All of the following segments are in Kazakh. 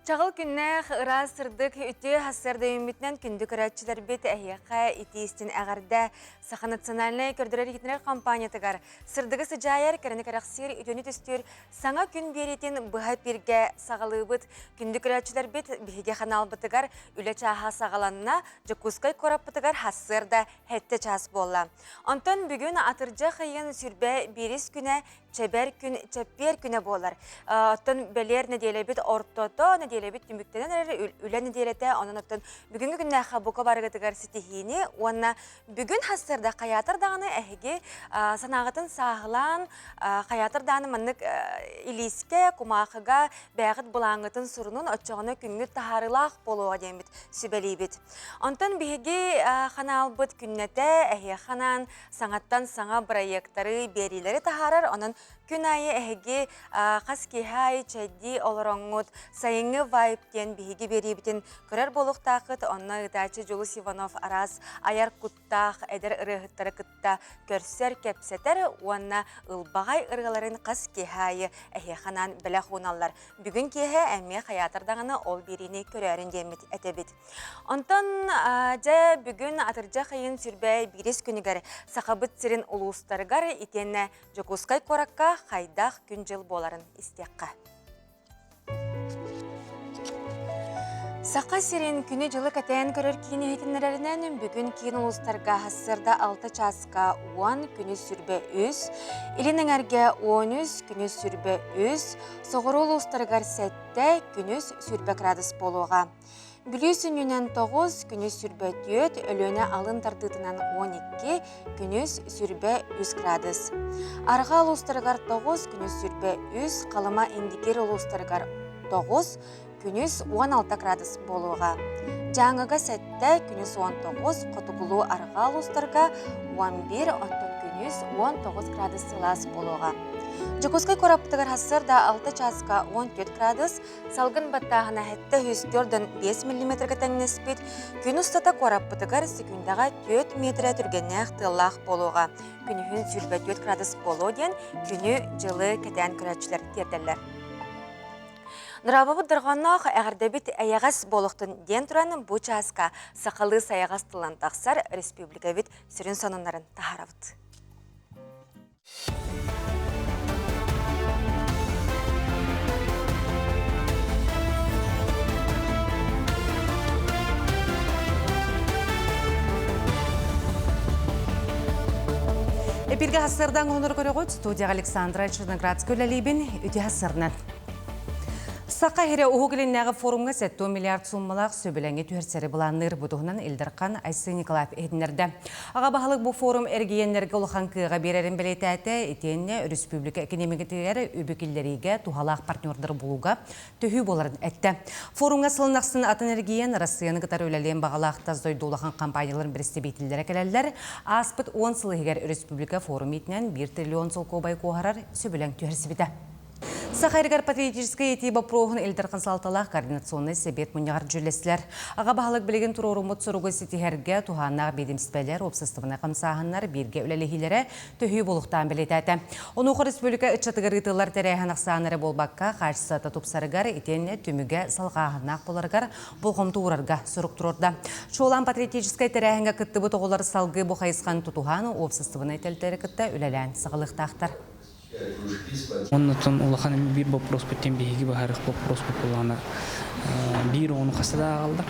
Çağıl günne ıraz sırdık ütü hasırda ümitnen kündük öğretçiler beti ahiyaka itiistin ağarda Saha Naциональная kördürer gittiler kampanyatıgar. Sırdığı sıcayar karını karaksir ütünü tüstür sana gün beritin bıha birge sağlıbıt kündük öğretçiler bet bihige kanal batıgar üle çaha sağalanına Jakuskay korap batıgar hasırda hette ças bolla. Ondan bugün atırca hayın sürbe biris güne çeber gün çeper güne bolar. Ondan beler ne diyelebit ortoto ne diyelebit tümüktenen üle ne diyelete onun ondan bugünkü günde habuka barıgatıgar sitihini ona bugün hasırda kayatır dağını ehgi sanağıtın sağlan kayatır dağını manık iliske kumağıga bağıt bulağıtın surunun açığını küngü taharılaq boluğa demit sübelibit. Ondan bihigi kanalbıt künnete ehi kanan sanattan sana proyektleri berileri taharar onun Günayı ehgi kaskihay çeddi olorongut sayıngı vibe'den bihigi beribitin kırar boluk taqıt onna ıdaçı Julius Ivanov aras ayar kuttaq eder ırıhıttara kıtta körser kepseter onna ılbağay ırgıların kaskihayı ehi kanan bilahunallar. Bugün kihe emmi hayatırdağını ol birini körerin demit etebit. Ondan bugün atırca kayın sürbe biris günügar sakabıt sirin ulustarıgar itenne Jakuskay korakka Haydaq güncel boların istekka. Saqa sirin günü жылы кәтән көрір кейін ейтінлерінен бүгін кейін ұлыстарға hasırda 6 çaska 10 күні сүрбе 3, илінің әрге 13 күні сүрбе 3, соғыры ұлыстарға сәтті күні сүрбе градус болуға. Білюсін үнен 9 күні сүрбе 4, өлөне алын тардытынан 12 күні сүрбе 3 градус. Арға ұлыстырғар 9 күні сүрбе 3, қалыма индикер ұлыстырғар 9 күнүс 16 градус болуға. Жаңыға сәтті күнүс 19, қотығылу арға ұлыстырға 11, оттын күнүс 19 градус сылас болуға. Jakuskay koraптығыр hasırda 6 çaska 14 gradus, salgın battağına hette 104-5 mm tәңнеспет, күн ұстата koraптығыр sekündaға 4 metre түргеннәқ тыллақ болуға. Күнігін сүрбе 4 gradus болу ден, күні жылы кәтән күрәтшілер терділер. Нұрабабы дұрғаннақ әғірдебіт әйағас болуқтың ден тұранын бұ часка сақалы саяғас тылан тақсар республика бет сүрін сонынларын тахаравыд. Эпирге hasırdan onur көрөгөт студия Александра Черноградская лебин үте hasırнан. Сақа хере оғылыннағы форумға 7 миллиард суммалақ сөбіләңе түйірсері бұланыр бұдығынан Илдарқан Айсы Николаев едінерді. Аға бағалық бұл форум әргейенлерге олыған кыға берерін білеті әті етенне Республика экономикетігері өбекелдеріге тухалақ партнердер болуға төхі боларын әтті. Форумға сылынақсын атын әргейен Россияны қытар өлелен бағалақ таздойды олыған компанияларын бірісті бейтілдері кәлелер аспыт 10 сылығығар Республика форум етінен 1 триллион сол кобай қоғарар сөбіләң түйірсі біді. Сахаригар патриотическая етейба проғын Эльдарқан салталақ координационный себет мұнияғар жүлесілер. Аға бағалық білеген тұрорумыт сұрығы сетихерге туханнағы бедімспәлер, опсыстығына қамсағынлар берге үлелігілері төхі болуқтан білетәді. Онуғы республика үтчатығыр ғытылар тәрәйхан ақсағынары болбаққа қаршысата тұпсарығар етенне түміге салғағынақ боларғар болғымты ұрарға сұрық тұрорда. Шолан патриотическая тәрәйханға күтті бұтығылар салғы бұқайысқан тұтуғаны опсыстығына тәлтері күтті үлелән сығылықтақтар. Оннотон улахан бир вопрос беттен биги бахарык вопрос болгона бир оны касада калдыр.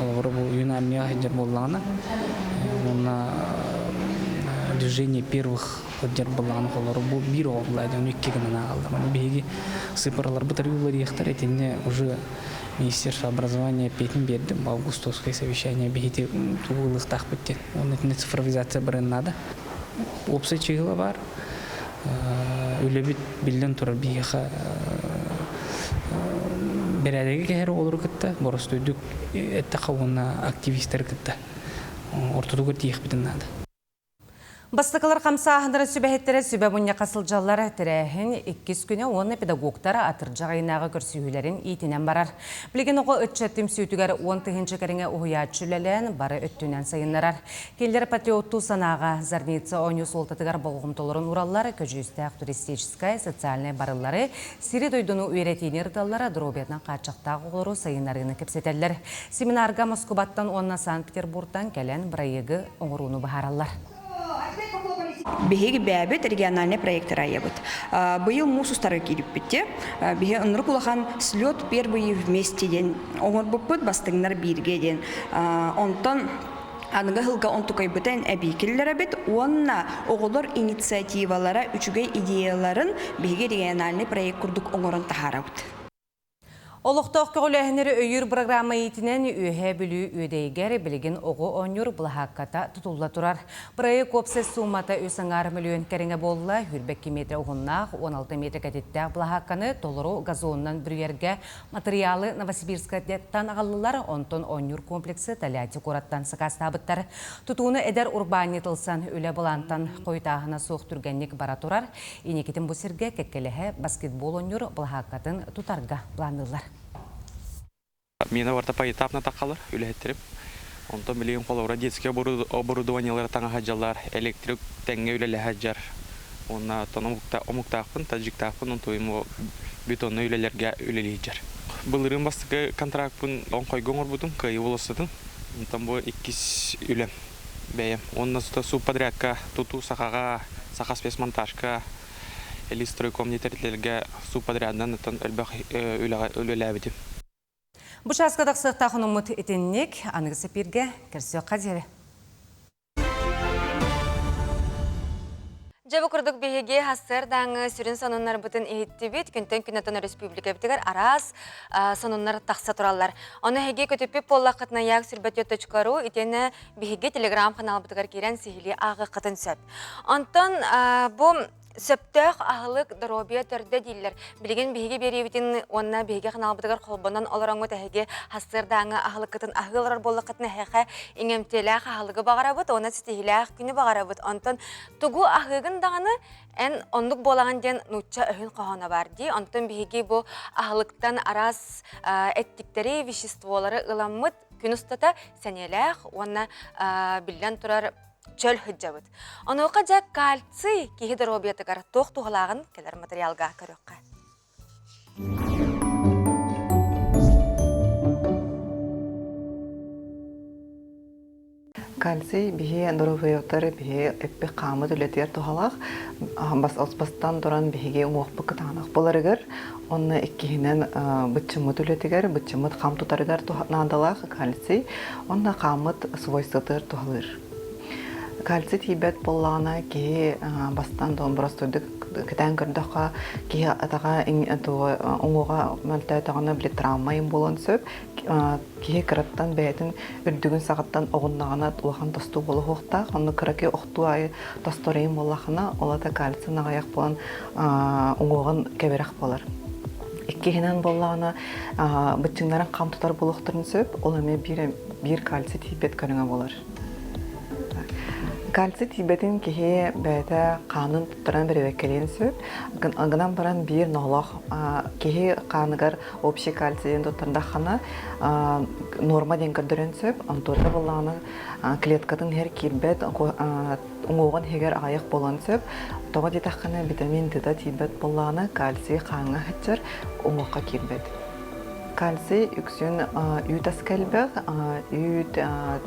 Олар бу юнамия хеджер болгона. Онна движение первых хеджер болгона олар бу бир олайдан үкке гана калдыр. Биги сыпырлар бутарылар яктар этенне уже Министерство образования петин берди. Августовское совещание бигите туулык такбетти. Онна цифровизация барын надо. Опция чыгыла бар. Үлебит билден турар бияха берәдеге кәһәр олар кытта боростойдук этта хавына активисттер кытта ортодугы тиек битен нада. Бастықалар қамсағындыры сүбәхеттері сүбә мұння қасылжалары тірәхін 2 күні оны педагогтары атыржа ғайнағы көрсүйілерін етінен барар. Білген оғы үтчеттім сөйтігер 10 түхінші кәріңе ұғыят жүлелен бары өттінен сайынларар. Келдер патриотту санаға Зарница Онюс олтатығар болғым толырын ураллары көжістәқ туристическай социальный барылары сири дойдыну үйретейнер даллары дробетна қачықтағы ғору сайынларыны кепсетелер. Семинарға Москубаттан онна Санкт-Петербургтан кәлен бірайығы оңыруыны бағаралар. Беги бәбет региональный проекттар аябыт. Быйыл мусустары килип битте. Беги ынрык улахан слет первый вместе ден. Оңор буппут бастыңнар бирге ден. Онтон аныга хылга онтукай битен әбикелләр бит. Онна оголор инициативалара, үчүгей идеяларын беги региональный проект курдук оңорон тахарабыт. Олықтық көғіләхінері өйір программа етінен үйе білі өйдейгер білген оғы онюр бұлаққата тұтылла тұрар. Проект көпсіз сумата өсіңар миллион кәріңе болла, үрбәкке метр оғыннақ 16 метр кәдеттәк бұлаққаны толыру газонынан бүрерге материалы Новосибирскаттан ағалылар онтон онюр комплексі тәләті қораттан сықастабыттар. Тұтуыны әдер урбанетылсан өлі бұлантан қойтағына соқ түргеннік бара тұрар. Енекетін бұсерге кәккелігі баскетбол онюр бұлаққатын тұтарға бұланылар. Мені варта поэтапно тақалар, үләттіріп. Онтон білеген қолаура детский оборудованиялар таңа хаджалар, электрик тәңге үләлі хаджар. Онна тон омуктақпын, таджиктақпын, онтойымы бетонны үләлерге үләлі хаджар. Бұлырын бастығы контрактпын оңқойгон орбудым, кайы олысыдым. Онтон бұл 2 үләм бәйім. Онна субподрядка, туту сақаға, сақа спецмонтажка, элистройком нетерлерге субподряддан үләлі әбетім. Бұшасқадақ сықтақын ұмыт етіннек, анығысы бірге кірсі қадері. Жабы күрдік бейге хастыр даңы сүрін сонунлар бұтын ехетті бет, күнтен күнатыны республика бітігер арас сонунлар тақса тұралар. Оны хеге көтіппе полла қытына яқ сүрбәтет точкару, етені бейге телеграм қанал бұтығар керен сихили ағы қытын сөп. Онтан бұл сөптөк ахылык дробия төрдө диллер. Билген биһиге беребитин онна биһиге ханалбытыгар холбонан олораңгы тәһиге хастырдаңы ахылыкытын ахылар боллакытны хэхэ иңемтелэх ахылыгы багарабыт, оны стихилэх күнү багарабыт. Онтон тугу ахыгын даганы эн ондук болаган ден нучча өһүн кохона барди. Онтон биһиге бу ахылыктан арас эттиктери веществолары ыламмыт күнүстата сенелэх, онна билен турар чөл хүджабыт. Онуқа жак кальций кейі дробиятығар тоқ туғылағын келер материалға көріққа. Кальций бихе дробиятары бихе эппе қамы дүлетер туғалақ, бастан дұран бихеге оңуқ бұқы тағанақ боларығыр. Оны еккейінен бұтчымыт үлетігер, бұтчымыт қам тұтарығар туғанадалақ кальций, онна қамыт свойстығыр туғалыр. Кальций тибет боллана ки бастан дон бростойдык китен көрдөкка ки атага оңуга мөлтө тагына били травма им болон сөп ки кыраттан бетин үрдүгүн сагаттан огуннагана улахан тосту болу хокта аны кыраки окту ай тосторейм боллахана олата кальций нагаяк болон оңуган кеберак болар. Иккихинен боллана бытчыңдарын кам тутар болуктурун сөп ол эме бир кальций тибет көрүңө болар. Кальций тибетин кихе бәді қанын тұттыран бір өкелен сөп. Гынан баран бір нолақ кихе қаныгар общий кальцийден тұттырында қана норма ден көрдірен сөп. Антурда болағаны клеткатын хер кирбет, оңуған хегер аяқ болан сөп. Тоға детаққаны витамин D тибет болағаны кальций қаңа хэтчер оңуққа кирбет. Кальций үксүн үйт аскелбек, үйт,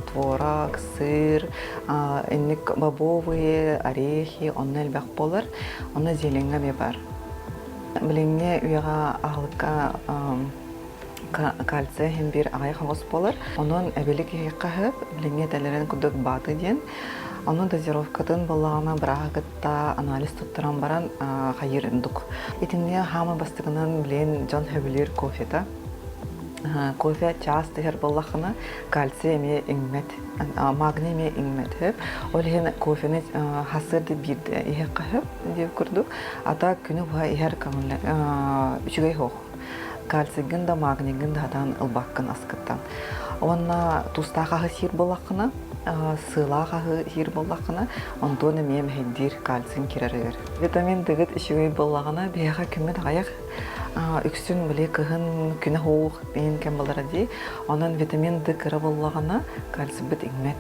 творог, сыр, энник бобовые, орехи, онны элбек болар, онны зеленге бебар. Билиңне үйга ағылыкка кальций хем бир ағай хогос болар, онын әбелік еққахып, билиңне тәлерен күдік баты ден, onun dozировкатын болағына бірағытта анализ тұттыран баран қайыр үндік. Етінде хамы бастығынан білен жон хөбілер кофета. Кофе час тегер боллахына кальций эме иңмет, магний эме иңмет хөп. Ол хен кофени хасырды бирде ихе хөп деп күрдүк. Ата күнү буга ихер камылы үчүгөй хох. Кальцийгин да магнийгин да дан ылбаккын аскыттан. Онна тустаға сир болақына, сылаға сир болақына, онтоны мем хендир кальцин киререр. Витамин дегет ишуй болағына бияға күмет аяқ үксүн біле кыһын күнә хоуқ бейін кәм боларади. Онан витамин д кірі болағына кальцин бит игмет.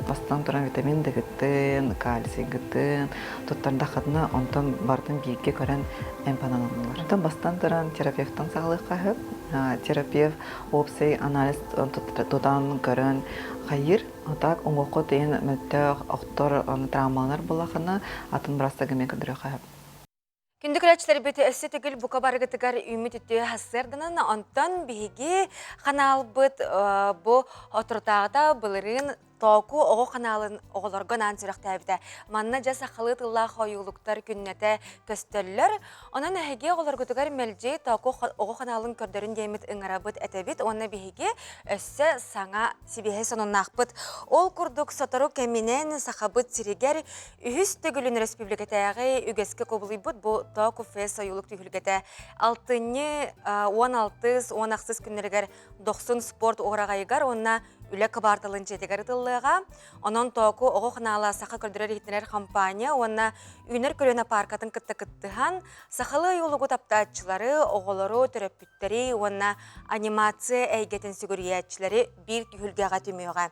Бастан туран витамин дегеттен, кальций геттен, тоттарда қадына онтан бардын бейікке көрен эмпананылар. Бастан туран терапевттан сағылық қағып, терапевт опсей анализ тодан көрен қайыр. Отак оңоқы дейін мәттәқ оқтор травмалар болақына атын бірастағы мен көндірі қағып. Күнді күрәтшілер беті өсі түгіл бұқа барғытығар үміт үтті хасырдынан онтан бігі қанал бұд бұ отыртағыда бұлырын току оғы қаналын оғыларған ансырақта әбді. Манна жас ақылы тылла қойылықтар күннеті көстөлілер. Онан әйге оғылар күтігер мәлже току оғы қаналын көрдерін деймет ұңарабыт әтәбет. Онна бігі өсі саңа сибихе сонын ақпыт. Ол күрдік сотару кәмінен сақабыт сиригер үхіс түгілін республикатағы үгескі қобылы бұд бұ току фес ойылық түгілгеті. 16-16 күннергер 90 спорт оғырағайығар, онна үлі кыбартылын жетігер тылыға. Онын току оғы қынала сақы көрдірер етінер компания, онна үйнер көріне паркатын кытты-кыттыған, сақылы юлығы таптатчылары, оғылары, терапевттері, онна анимация әйгетін сүгіриятчылары бір түйілгеға түмеуға.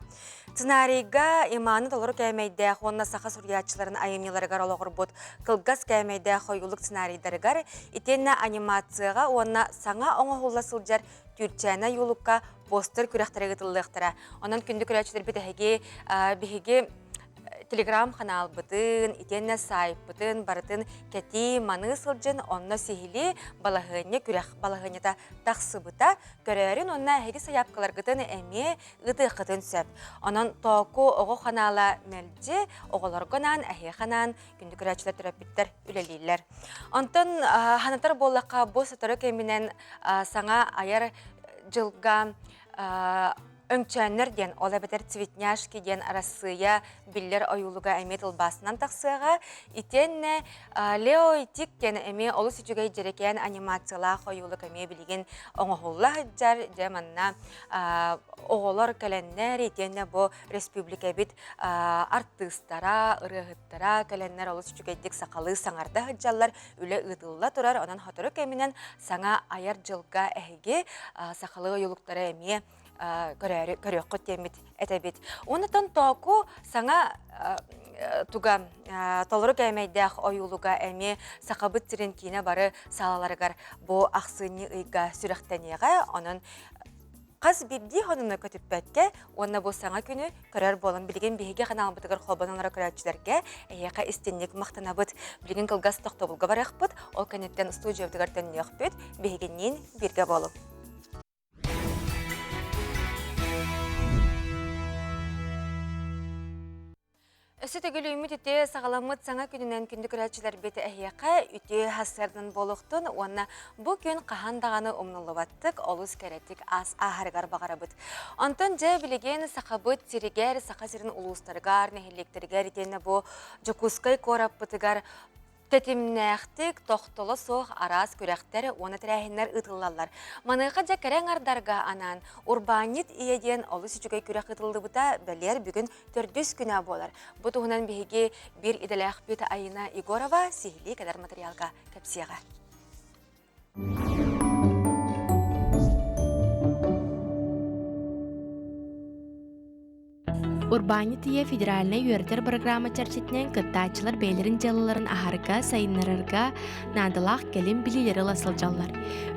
Сценарийга иманы толыру кәмейдәқ, онна сақы сүриятчыларын айымнеларығар олығыр бұд, кылгас кәмейдәқ ойылық сценарийдарығар, итенна анимацияға, онна саңа оңы ғулла сылжар түрчәна юлыққа постер күрәқтәрі ғытылықтыра. Онан күнді күрәтшілер бігі телеграм канал бұтын, итенне сайп бұтын, барытын кәти маны сылжын, онна сихили балағыне күрәқ балағынета тақсы бұта, көрәрін онна әйгі саяпқалар ғытын әме ғыты қытын сөп. Онан току оғы канала мәлде, оғыларғынан, әйе қанан, күнді күрәтшілер терапевттер үлелейлер. Онтан ханатар болаққа бұл сатыры кәмінен саңа аяр жылға өңчәннер ден, ола бәтер цветняшки ден арасыя биллер ойулуға әмет ұлбасынан тақсыға. Итенне Лео Итик ден әме олы сүчіғай жерекен анимациялақ ойулуға әме білеген оңғылла жар деманна оғылар кәләннер. Итенне бұ республика бит артыстара, ұрығыттара кәләннер олы сүчіғайдік сақалы саңарда ғыджалар үлі ұтылла тұрар. Онан хатыры кәмінен саңа аяр жылға әйге сақалы ойулуқтары әме көрөк көтемет әтәбет. Онытан току саңа туга толыры кәмейдәқ ойулуға әме сақабыт тірін кейіне бары салаларығар бұ ақсыны ұйға сүріқтенеға, оның қаз бибди хонуна көтіп бәтке, онына бұл саңа күні көрер болын білген бейге қанал бұтығыр қолбанылары көрәтшілерге әйеқа істеннек мақтана бұд. Білген қылғас тоқты бұлға барақ бұд, ол кәнеттен студия өтігірден неқ бұд, бейгеннен бірге болу. Өсі төгілі үміт үте сағаламыт саңа күнінен күнді күрәтшілер беті әйеқа үте хасырдың болуқтын, онына бұл күн қағандағаны ұмнылы баттық, олыс кәреттік ас ағарғар бағара бұд. Онтан жа білеген сақабыт сирігер, сақа сирін ұлыстарғар, нәхеліктерігер, етені бұл жүкускай корап бұтығар, Тетимнәқтік тоқтылы соқ арас көрәқтері оны тірәхінлер ұтылалар. Маныға жа кәрәң ардарға анан урбанит иеден олы сүчігай көрәқ ұтылды бұта бәлер бүгін 400 күні болар. Бұтығынан бейге бір иделәқ беті айына Игорова сихили кәдір материалға кәпсияға. Урбанития федеральный юртер программа чарчетнен кыттачылар бейлерин жалыларын ахарга, сайыннарарга, надылақ келим билилері ласылжалар.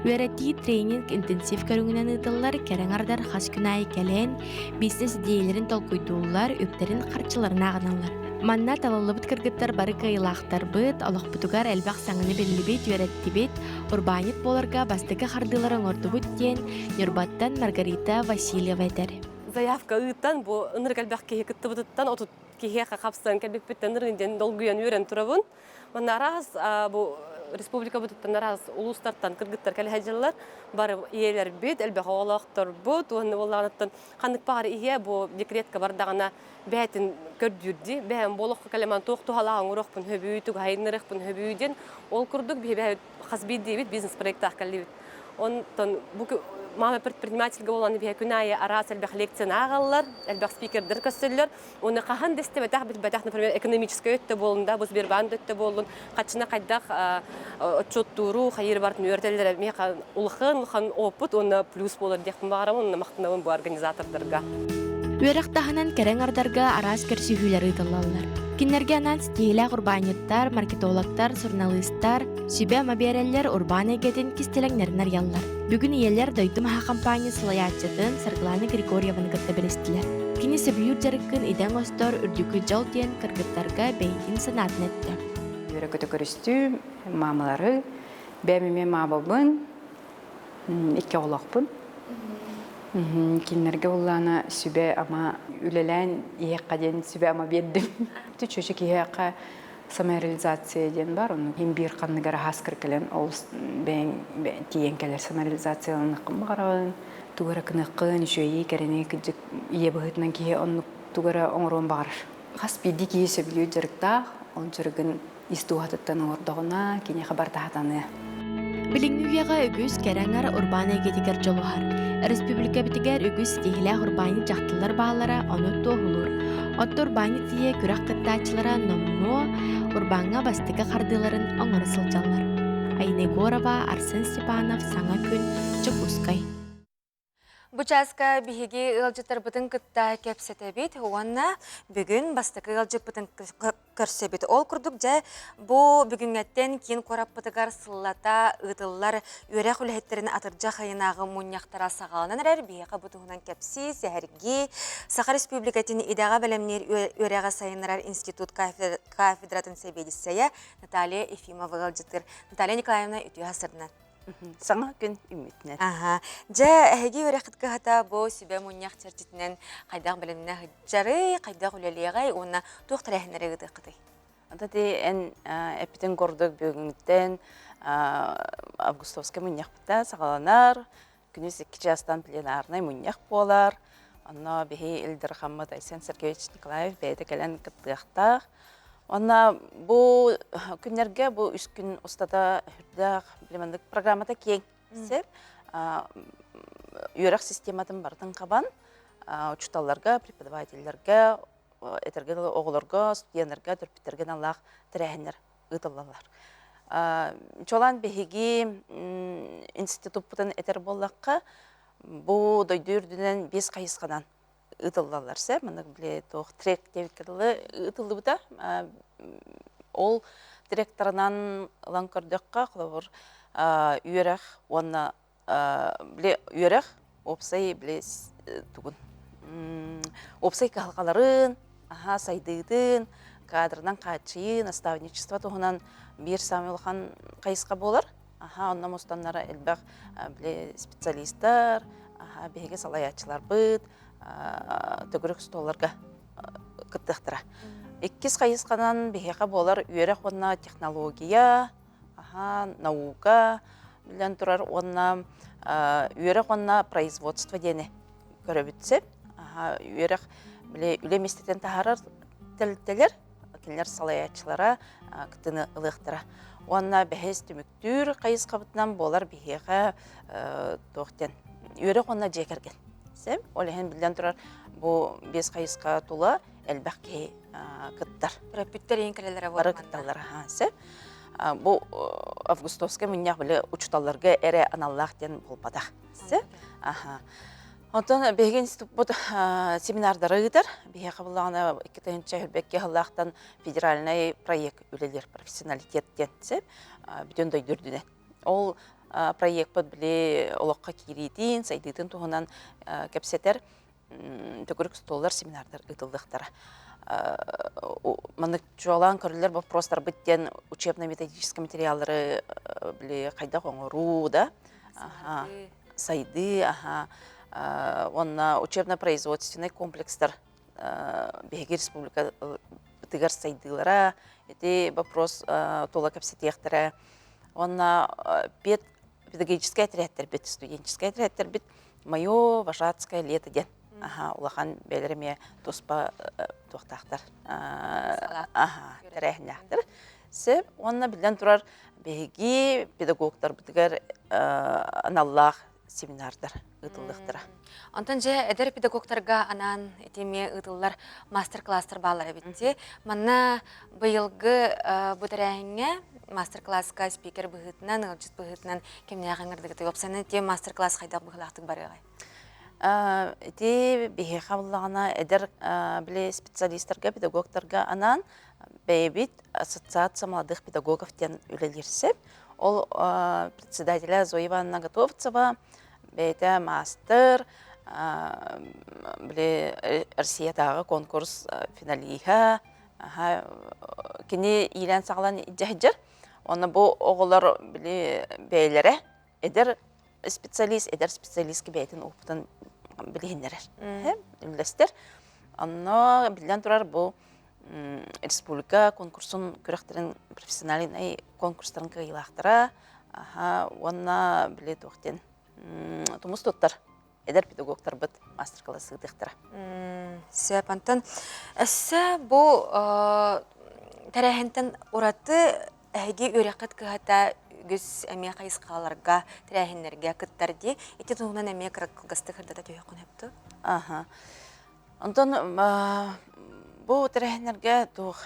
Үерети тренинг интенсив көріңінен ұтылар, кәріңардар қас күнайы келен, бизнес идеялерин толкуйдуулар, өптерин қарчыларына ағыналар. Манна талалыбыт кыргыттар бары кайылақтар бұд, олық бұтығар әлбақ саңыны белі бет, үеретті бет, урбанит боларға бастығы қардыларын орды бұд ден, Нюрбаттан Маргарита Васильева әдері. Заявка ыттан, бу ыныр кәлбәк кейі кітті бұдыттан, отут кейі қақапстан кәлбәк беттен ырынден долгуян үйрен тұрабын. Манна арағыз, бу республика бұдыттан арағыз ұлыстартан кіргіттар кәлі әжілілер, бары иелер бет, әлбәк оғалақтар бұд, оны олағанаттан қандық бағары ие, бу декретка бардағына бәтін көрдүрді, бәйін болуққа кәлеман тоқты халағын ұрықпын хөбүйті, ғайынырықпын хөбүйден, ол күрдік бәйін қасбейді бет, бизнес проекті аққалды бет. Онтон бу мама предпринимательга болан бия күнайы арас әлбәх лекцияны ағалар, әлбәх спикердер көсөллөр. Оны қахан десте бәтәқ бит бәтәқ, например, экономический өтті болында, бұл Сбербанк өтті болын, қачына қайдақ отчеттуру, қайыр бартын өртелер, меқа улхан опыт, оны плюс болыр дектің бағарам, оны мақтынауын бұл организатордарға. Үерақтағынан кәрен ардарға арас көрсүйілері ұтылалар. Кинерге анан стейлі урбаниттар, маркетологтар, журналисттар, сүбе мобереллер урбаны кетен кистелеңнерін арьяллар. Бүгін иелер дойды маха компания сылаятчатын Сарглана Григорьеваны кітті білістілер. Кені сөбүйір жарықын иден остор үрдікі жол дейін кыргыттарға бейдін санатын етті. Үйрі көті көрісті мамалары, бәмеме мабылбын, ике олақпын. Кинерге уллана сүбе ама үлелән иекка ден сүбе ама бердим. Чөшек иекка самореализация ден бар, оны хим бир канныгара хаскыр келен ол бен тиен келер самореализацияланы кымбарагын, тугара кыныккын жөйи керене кыжык ие быгытнан кие онны тугара оңрон бар. Хас биди кие сөбүлү жырыкта, он жырыгын истуатыттан ордогуна кине хабар тахатаны. Билиңнүяга үгүс кәрәңәр урбаны гетигер жолуһар. Республика битигер үгүс тиһилә урбаны жактылар баалара оны тоһулур. Отто урбаны тие күрәк кыттачлара номно урбанга бастыга кардыларын оңор сылжалар. Айнегорова, Арсен Степанов, Саңа күн, Чукускай. Бучаска биһиги ылжытар бытын кытта кепсетебит, уанна бүгүн бастыкы ылжык бытын көрсөбит. Ол курдук жа бу бүгүнгеттен кийин корап бытыгар сыллата ытыллар үрэх үлэхеттерин атыржа хайынагы муньяктара сагаланан эрер биһига бутугунан кепси, сәһәрги, Саха Республикатын идага белемнер үрэга сайынырар институт кафедратын себедиссея Наталья Ефимова ылжытыр. Наталья Николаевна үтү хасырынан. Саңа күн үмітінен. Жа әйге өрәқіткі хата бұл сөбе мұнияқ чәрчетінен қайдақ біліміне жары, қайдақ үлелеғай, оны тоқтар әхінері ғыды қыды. Андады ән әпітін көрдік бөгіңізден Августовский мұнияқ бұта сағаланар, күніз 2 жастан пленарнай мұнияқ болар. Онна бейі Илдір Хаммад Айсен Сергеевич Николаев бәйді кәлін қыттықтақ. Онна бу күннерге бу 3 күн устада хүрдәк билемендик программада кең сеп үйрәк системадан бардын кабан учталларга, преподавательлерге, этергел огларга, студентлерге төрпүттерген Аллах тирәһеннәр ытыллалар. Чолан беһиги институт бутан этер боллакка бу дойдүрдүнен 5 кайыскадан ытыллалар сәп, мына биле тох трек девиккеле ытылды бута. Ол директорынан ланкордыкка кылабыр үйрәк, онна биле үйрәк опсай биле тугун. Опсай калгаларын, сайдыдын, кадрдан качыйын, наставничество тугунан бир самылхан кайыска болар. Онна мустаннара элбак биле специалисттар, беге салаячылар быт, төгірік столларға кыттықтыра. 2 қайысқанан бейеға болар үйерек онна технология, наука, білен тұрар онна үйерек онна производство дені көрі бүтсеп. Үйерек үлеместетен тағарар тәлттелер, келер салаячылара кыттыны ылықтыра. Онна бәхес түміктүр қайысқа бұтынан болар бейеға тоқтен. Үйерек онна жекерген. Олеген білден тұрар бұл 5 қайысқа тұла әлбәқке кыттар. Прөпүттер ең кірелері бары кытталар. Бұл Августовский мүннеғ білі ұчталарға әрі аналлақ ден болбадақ. Онтан бейген семинардары ғыдар. Бейге қабылағына 2-ші үрбәкке ғылақтан федеральный проект үлелер профессионалитеттен бүтін дойдүрдіне. Ол проект под біле олаққа керейтін, сайдыйтын туғынан кәпсетер төгірік столлар семинардар ұтылдықтары. Маны жоғалан көрілер вопростар біттен учебно-методический материалары біле қайда қоңыру да, сайды, онна учебно-производственный комплекстар Беги республика бітігер сайдылара, это вопрос тола кәпсетектері. Онна бет педагогическая тряттер бит, студенческая тряттер бит, мое вожатское лето ден. Улахан бәлереме тоспа тоқтақтар. Тәрәхінәқтір. Сәп, онна білден тұрар беги педагогтар битгер аналлах семинардар ытылдыктыра. Онтон же эдер педагогтарга анан этеме ытыллар мастер-класстар балар битти. Манна быйылгы бутарайыңа мастер-класска спикер быгытынан, ылжыс быгытынан кемнягыңырдыгыты опсаны те мастер-класс хайдак быгылактык барыгай. Эти бихе хабыллагана эдер биле специалисттарга, педагогтарга анан бейбит ассоциация молодых педагогов тен үлелерсеп, ол председателя Зоя Ивановна Готовцева, бейте мастер, биле Россиядагы конкурс финалиха, кини илен саглан иджахджар, оны бу оголор биле бейлере эдер специалист бейтин опытын билгендер. Үлестер. Анна билен турар бу республика конкурсын көрөктөрүн профессиональный конкурстарын кыйлактыра. Онна биле токтен тумус тоттар. Эдер педагогтар бит мастер-класс ыдыктыра. Сепантан эссе бу тарахентен ураты эги өрөкөт кыхата гүс әме қайысқаларға, тірәхінлерге күттерді. Ете тұғынан әме қырқылғасты қырдата түйеқін әпті? Онтан, бұл тірәхінлерге тұғы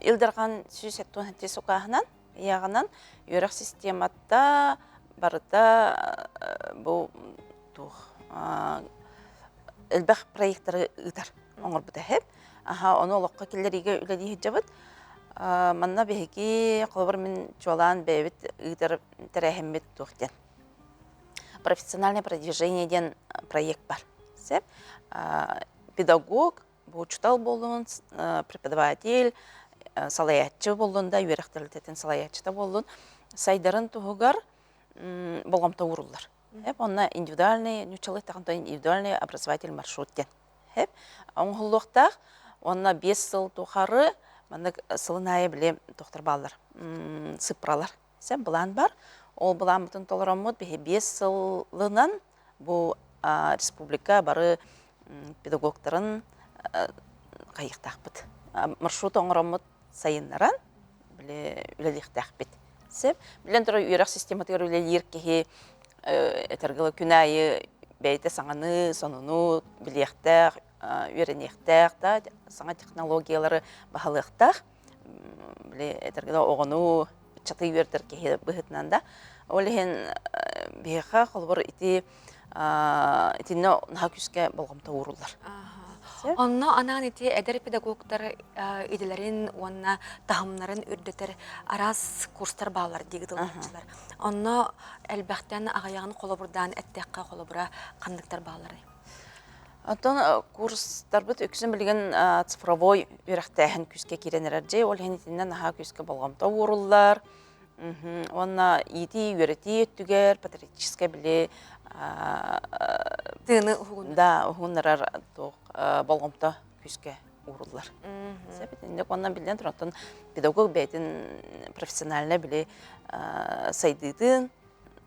илдірған сүйіс әттуын әтте соқағынан, яғынан өрек систематта барыда бұл тұғы үлбәқ проекттары ұйтар. Оңыр бұда әп. Оны олыққа келдеріге үләді жабыд. Манна беги колбар мен жолан бебит ыдыр терехеммет тухтен. Профессиональное продвижение ден проект бар. Сеп педагог, бу чутал болун, преподаватель, салаятчы болун да, үйректелтетен салаятчы да болун, сайдарын тугар болгомта уруллар. Хеп онна индивидуальный, нючалык тагында индивидуальный образовательный маршрут ден. Хеп оңгулуктак онна 5 жыл тухары Мандык сылыная біле тоқтар балар, сыпралар. Сән бұлан бар. Ол бұлан бұтын толырамыд 5 сылынан бұл республика бары педагогтарын қайықтақ бұд. Маршрут оңырамыд сайынларан біле үлеліктақ бұд. Сән білен тұры үйрақ систематығыр үлелер кеге әтергілі күнайы бәйті саңаны, сонуну білектақ, үйренектақ, саңа технологиялары бағалықтақ, әтергілі оғыну, чаты үйердір кеге бұғытынан да. Ол ең бейға қолбыр итіне наға күске болғымта ұрылар. Онно анан ити эдер педагогтар иделерин, онна тахымнарын үрдетер арас курстар балар дегіділдерчілер. Онно әлбәқтен ағаяғын қолыбырдан әттеққа қолыбыра қандықтар балары. Антон курстар бұд өксін білген цифровой үйректәхін күске керенерер же, ол хенетінен наға күске болғымта ұрылар. Онна ити үйреті өттігер, патриотическе біле тыны ұғын. Да, ұғынырар болғымта күске ұрылар. Сәбетіндек оннан білден тұратын педагог бәйтін профессиональна біле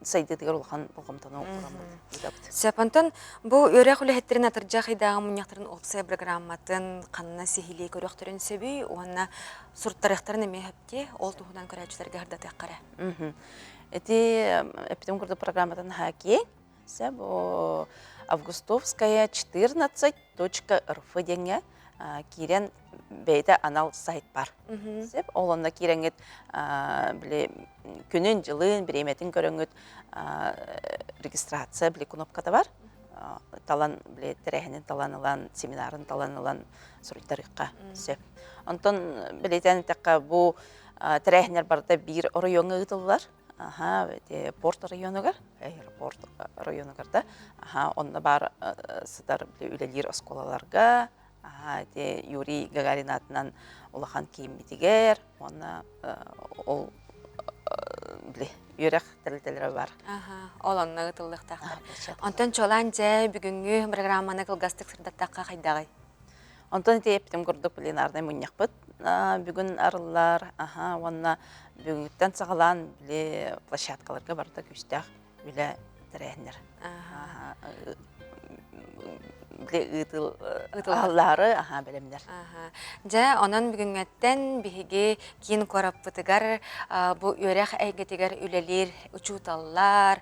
сайдыдығыр олған болғымтаны ұрамады. Сәпантан, бұл өрек үлі атыржа қайдағы мұнияқтарын опсай программатын қанына сихилей көріқтерін сөбей, оғанна сұрттарықтарын әме әпте, ол тұғынан көрәчілерге ғырдаты қара. Әті әпітім көрді программатын хаке, сәб Августовская 14.rf денге кирен бейді анал сайт бар. Ол онда киренгет күнін, жылын, біреметін көріңгет регистрация кнопкада бар. Талан тәрәхінен таланылан, семинарын таланылан сұрыйтарыққа сөп. Онтон білетен тәққа бұл тәрәхінер барда бір районы ұтылылар. Порт районугар, аэропорт районугарда. Онда бар сыдар үлелер осколаларға, Юрий Гагарин атынан улахан кейімметігер, онна ол үйрек тәлі-тәлері бар. Ол онна ұтылдық тақтар. Онтан чолан жай бүгінгі программаны қылғастық сырдаттаққа қайдағай? Онтан тепітім көрдік білен арнай мұнияқ бұд. Бүгін арылар, онна бүгінгіттен сағалан біле площадкаларға барды күстіғ біле тәрәйінер. аллары белемнер. Жа, онан бүгінгеттен бігі кейін кораппытыгар бұ өрек әйгетігер үлелер, учуталлар,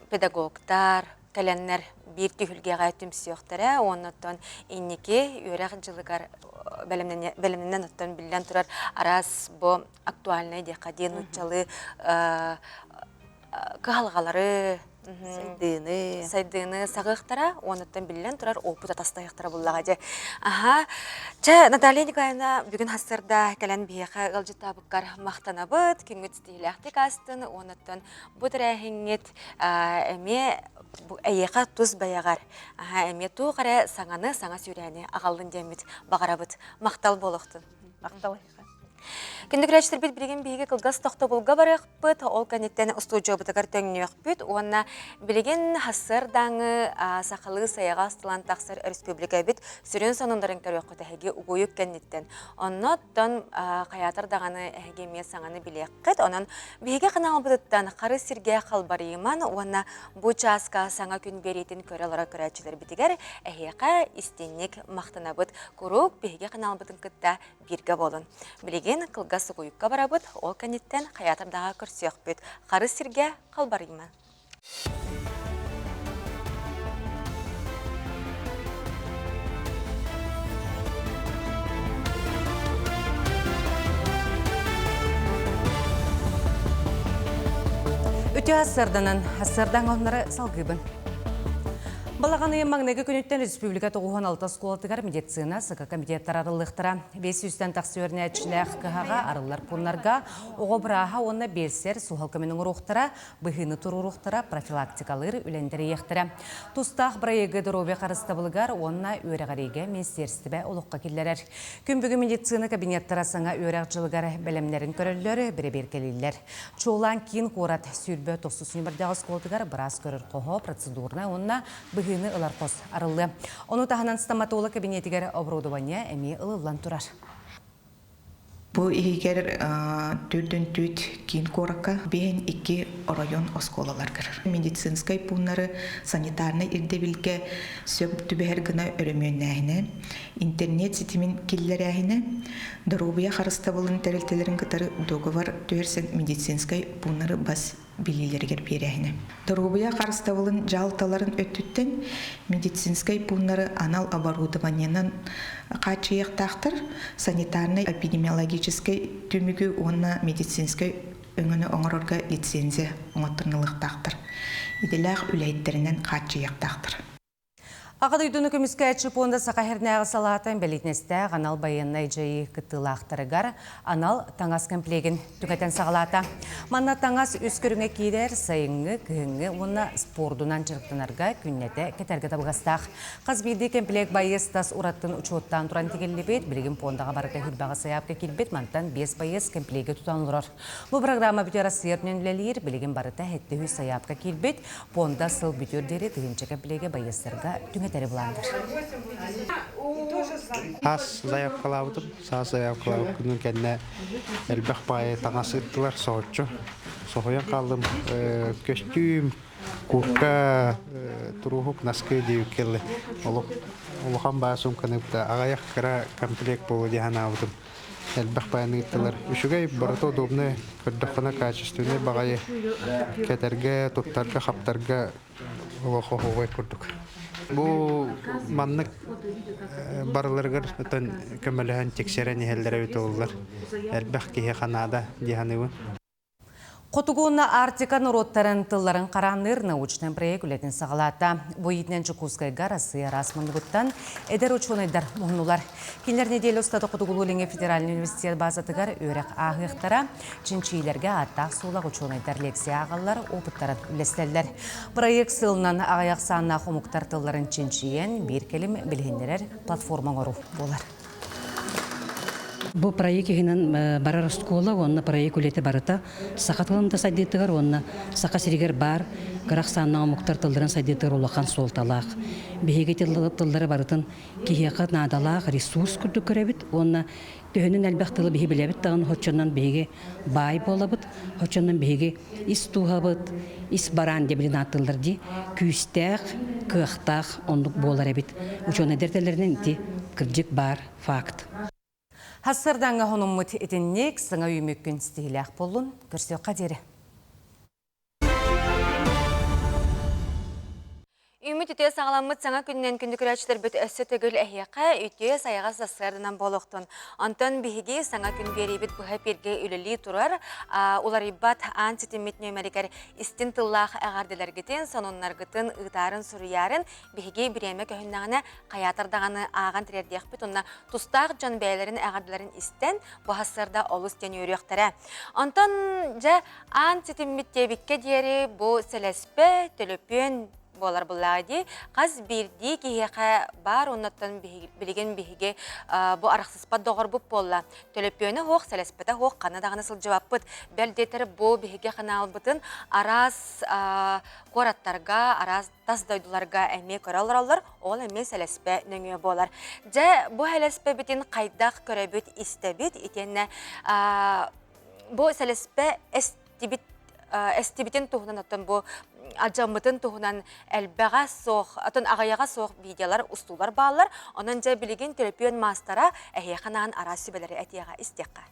педагогтар, кәләннер бір түйілге ғайтым сүйіқтірі, оныттан иннеке өрек жылығар бәлімнен оттан білден тұрар арас бұ актуальный деқаден ұтчалы кығалғалары, сайдыны сағықтара, оныттан білден тұрар опыта тастайықтара бұллаға де. Наталья Николаевна бүгін хастырда кәлән бейеқа ғылжыта бұққар мақтана бұд, күнгіт стиляқтик астын, оныттан бұд рәхіңет әме әйеқа тұз баяғар. Әме тұу қара саңаны, саңа сүйрәне ағалын демет бағара бұд. Мақтал болуқтын. Мақтал Күндік рәчтір бет білген бейге қылғас тоқты бұлға барық бұд, ол кәнеттен ұстуы бұтығар төніне өқ онына білген хасырдаңы сақылы саяға астылан тақсыр республика бет сүрен сонындарын кәрі өқ әхеге ұғойық кәнеттен. Оннаттан қаятыр дағаны әхеге ме саңаны білек қыт, онын бейге қынал бұдыттан қары сірге қалбарыйман, онына бұ часқа саңа күн беретін көрелері көрәтшілер бітігер әхеқа істеннек мақтана бұд, күрік бейге қынал бұдын қытта бірге болын. Білеген қылғасы қойыққа барабыд, ол кәнеттен қаятырдағы көрсек бүд. Қары сірге қалбарыйман. Өте асырдан онлары салғыбын. Балағаны маңнегі күнеттен республика 96 сколатығар медицина сықы комитеттар арылықтыра. 500-тен тақсы өріне әтшіләқ қығаға арылар пұнларға, оғы бұраға онына белсер суғалқымының ұрықтыра, бұхыны тұр ұрықтыра, профилактикалыр үлендері ектіра. Тұстақ бірайығы дұробе қарыстабылығар, онына өріғареге менстерістібе олыққа келдерер. Күн бүгі медицина кабинеттара саңа өріғ жылығар бәлемлерін көрілері бірі беркелелер. Чоулан кейін қорат сүрбі 90 сколатығар біраз көрір қоғы процедурна онына бұғыны ұлар қос арылы. Оны тағынан стоматолог кабинетігер оборудования әме ұлылан тұрар. Бұл егер түрден түт кейін қораққа бен 2 район осколалар кірір. Медицинскай пұнлары санитарны ирдебілге сөп түбәр гына өрөмөннәйіні, интернет сетімін келлер әйіні, дұрубия қарыста болын тәрелтелерін қытары договор түрсен медицинскай пұнлары бас билилергер берәйіні. Дұрубия қарыста болын жалталарын өттіттен медицинскай пұнлары анал оборудованиянан қачыяқ тақтыр, санитарный эпидемиологический түмігі онна медицинскай өңіні оңырорға лицензия оңаттырнылық тақтыр. Иделәқ үләйттерінен қачыяқ тақтыр. Ағады үйдіні көміскі әтшіп онда сақахернәғы салатын бәлетнесті ғанал байынна жайы күттілақтырығар анал таңас комплегін түгәтен сағалата. Манна таңас өскөріңе кейдер сайыңы, күңі, онна спордунан жырықтынарға күннеті кетергі табығастақ. Қаз білді комплег байыз тас ұраттың ұчуыттан тұран тегелі бет, білген пондаға барыға хүлбаға саяпқа келбет, мантан 5 байыз комплегі тұтанылыр. Бұл программа бүтер асырнен үлелер, білген барыта әтті хүй саяпқа келбет, понда сыл бүтердері түйінші комплегі байыздарға тәрі бұландар. Ас заявкалаудым, саз заявкалаудым күнін кәнне әлбәқ байы таңасыттылар соғытшы. Соғыян қалдым көстюм, курка, тұруғық наскы дейу келі. Олуған бай сумканыпта ағаяқ кіра комплект болу дейхан аудым. Әлбәқ байыны иттілер. Үшігай барыты удобны көрдіққына качественный бағайы кәтерге, тұттарға, қаптарға олуғы оғай көрдік. Бұл маннык барыларғыр көміліған тексерен ехелдері өті олылар. Әлбәқ кейе қанада дейханығы. Қотуғуына Артика нұроттарын тылларын қараныр научный проект үлетін сағалата. Бойытнен Чукускай гарасы расманды бұттан әдер ученыйдар мұғынулар. Кенлер неделі ұстады Қотуғулы федеральный университет базатығар өрек ағықтара, чинчилерге аттақ солақ ученыйдар лекция ағалар опыттарын үлестелдер. Проект сылынан ағаяқ санына қомуқтар тылларын чинчиен бір келім білгендерер платформа ғору болар. Бу проект гинен барар школа, онна проект үлете барыта. Сакатылында сайдетигер, онна сака сиригер бар. Гарахсанна муктар тылдырын сайдетигер улахан солталак. Беге тылдыры барытын кихияка надалак ресурс күрдү көрөбүт. Онна төһөнүн албактылы беге билебит тагын хочоннан беге бай болабыт. Хочоннан беге ис тухабыт, ис баран деп билен атылдырды. Күстәк, кыхтак ондук болар эбит. Учоны дертелеринен ти кыржык бар факт. Хассырданға хонуммут етіннек сыңа үймеккін стилях болын көрсе қадері. Үміт үте сағаламыт саңа күннен күнді күрәчілер бүт өссі түгіл әйеқа үте саяға сасырдынан болуқтын. Антон бігі саңа күн берейбіт бұға перге үлілі тұрар, олар иббат антитимет нөмәрігер істін тыллақ әғарділергітен, сонунларгытын ұйтарын сұрыярын бігі біреме көхіннағына қаятырдағаны аған тірердеқ бүт, онна тұстақ жан бәйлерін әғарділерін істен бұғасырда олыс ден өріқтірі. Антон жа антитимет дебікке дері бұл сәлеспе, төлөпен болар бұллади, қаз бірді кейеқа бар оннаттан білеген бігі бұ арақсыспат доғыр бұп болла. Төлөпені хоқ, сәлеспеті хоқ, қанадағаны сыл жауап бұд. Бәлдетір бұ бігі қанал бұдын арас қораттарға, арас таздайдыларға әме көралар, ол әме сәлеспе нөңе болар. Жа бұ әлеспе бітін қайдақ көрәбіт істебіт, етені бұ сәлеспе әстебітін тұғынан аттан бұ ажамытын туһунан әлбәға соқ, атын ағаяға соқ видеолар, устулар балар, онан жа білеген телепион мастара әйеқанаған арасы бәлері әтияға істеққа.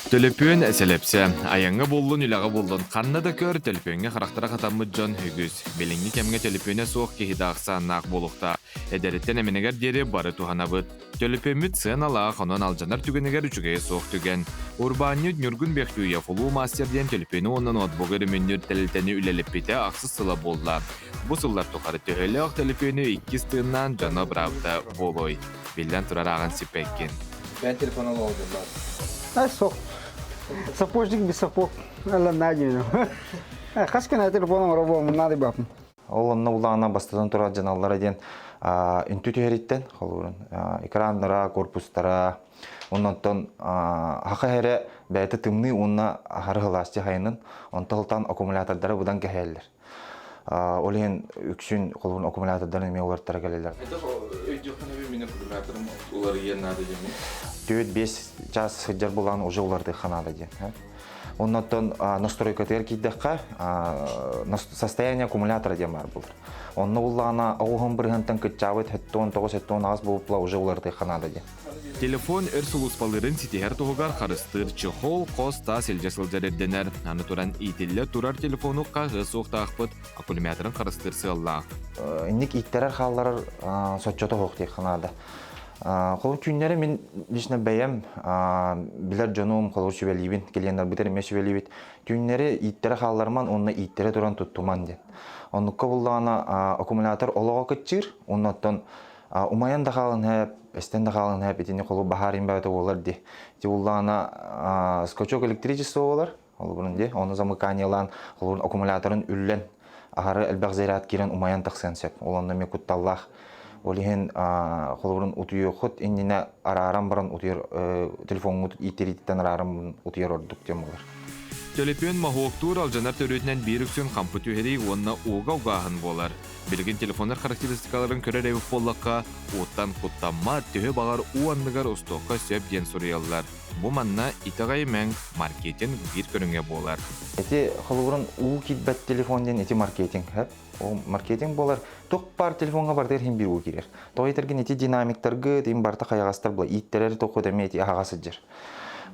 Төлөпөн әселепсе, аяңы боллун үләғы болдун. Қанна да көр төлөпөнге қарақтыра қатамы жон хүгіз. Беліңні кемге төлөпөне соқ кехидақса нақ болуқта. Әдәреттен әменегер дері бары туғанабыд. Төлөпөміт сын алақ, онын алжанар түгенегер үчіге соқ түген. Урбанны нүргін бәқтуя фулу мастерден төлөпөні оның отбоғыры мүнір тәлітәні үлеліп бете ақсыз сыла болла. Бұ сыллар тұқары төхелі ақ төлөпөні 2 стығынан жаны бравда болой. Белден тұрар ағын сипәккен. Ben telefon aldım. Sok. Сапожник без сапог. Алла надену. Қаш кена телефоном робом надо бапым. Олонна улана бастадан тура жаналлар ден үнтү төһөриттен холурун. Экраннара, корпустара, оннан хакаһере бәйте тымны онна харыгыласты хайнын, онталтан аккумулятордары будан кәһәлләр. Олен үксүн холурун аккумулятордарын меуларттар келелер. 4-5 час хыджар булан уже уларды ханада ден. Оннан настройка теркиддәккә состояние аккумулятора ден бар булыр. Онны уллана аугын бир гантан кытчабыт хеттон 9 аз булыпла уже уларды ханада ден. Телефон эрсулуспалырын ситихер тугар харыстыр чехол коста селжесылдерденер. Аны туран итилле турар телефону кагы соқтақпыт аккумуляторын харыстырсы алла. Инник иттерер халлар соччото хоқти ханада. Холун күннәре мен лично бәям билер жоном холур шүбелибин келендер битер ме шүбелибит. Күннәре иттере халларман онны иттере туран туттуман ден. Оннукка буллана аккумулятор олого кытчыр, оннаттан умаян да халын хәп, эстен да халын хәп итине холу бахарин бәте болар ди. Ди буллана скотчок электричество болар. Ол бурын ди, оны замыканиялан холун аккумуляторын үллен ахары элбәг заряд кирен умаян тахсан сеп. Олонда ме кутталлах. Олиһен холурун утуйо хот иннина арарам баран утуйор телефонун итериттен арарам утуйор ордук темалар. Төлөпөн махуктур алжанар төрөтүнөн бирүксүн компьютери онна уга-угаһын болар. Билген телефондар характеристикаларын көрөр эбип боллакка оттан куттамма төһө багар уанныгар устокка сөп ден сурияллар. Бу манна итагай мен маркетинг бир көрүнгө болар. Эти холурун у китбет телефонден эти маркетинг хеп. О маркетинг болар. Ток бар телефонга бардыр хим бир у кирер. Тойтыргын эти динамиктаргы дем барта каягастар бла. Иттерер току демети агасы жер.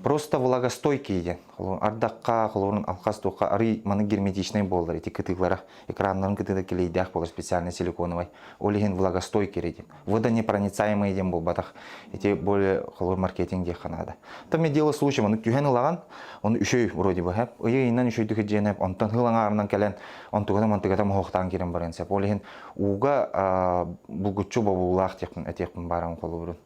Просто влагостойкий ден. Ардакка, холорун алкастука ары маны герметичный болдар. Эти кытыклара экраннарын кытыда келейдях болар специальный силиконовый. Олиген влагостойкий ден. Водонепроницаемый ден бол батах. Эти более холор маркетинг де ханада. Там я дело случай, он тюген лаган, он ушой вроде бы хэп. Ой инан ушой тюген дженеп, он тан хылангарнан келен, он тугатам хохтан кирен барен сеп. Олиген уга бугучу бабулах техн этехн баран холорун.